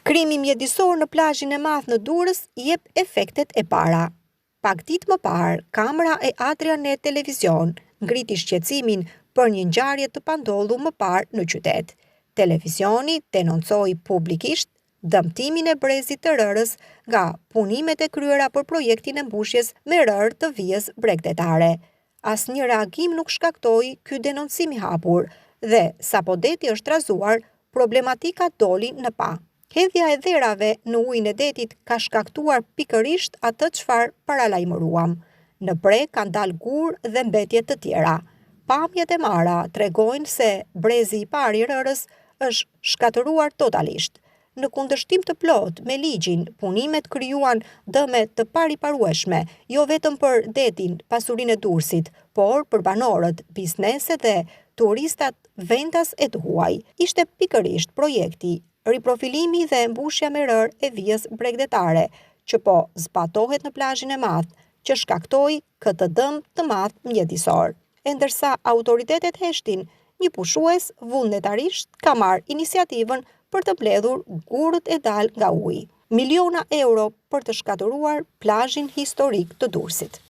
Krimi mjedisor në plazhin e madh në Durrës jep efektet e para. Pak ditë më parë, kamera e Adrianet Televizion ngriti shqetësimin për një ngjarje të pandodhur më parë në qytet. Televizioni denoncoi publikisht dëmtimin e brezit të rërës nga punimet e kryera për projektin e mbushjes me rërë të vijës bregdetare. Asnjë reagim nuk shkaktoi ky denoncim i hapur dhe sapo deti është razuar, problematika doli në pa. Hedhja e dherave në ujin e detit ka shkaktuar pikërisht atë çfarë paralajmëruam. Në pre kanë dalë gur dhe mbetje të tjera. Pamjet e marra tregojnë se brezi i parë i rërës është shkatëruar totalisht. Në kundërshtim të plot me ligjin, punimet krijuan dëme të pariparueshme, jo vetëm për detin, pasurinë e Durrësit, por për banorët, bizneset dhe turistat vendas e të huaj. Ishte pikërisht projekti riprofilimi dhe mbushja me rërë e vijës bregdetare, që po zbatohet në plazhin e madh, që shkaktoi këtë dëm të madh mjedisor. E ndërsa autoritetet heshtin, një pushues vullnetarisht ka marrë iniciativën për të mbledhur gurët e dal nga uji. Miliona euro për të shkatëruar plazhin historik të Durrësit.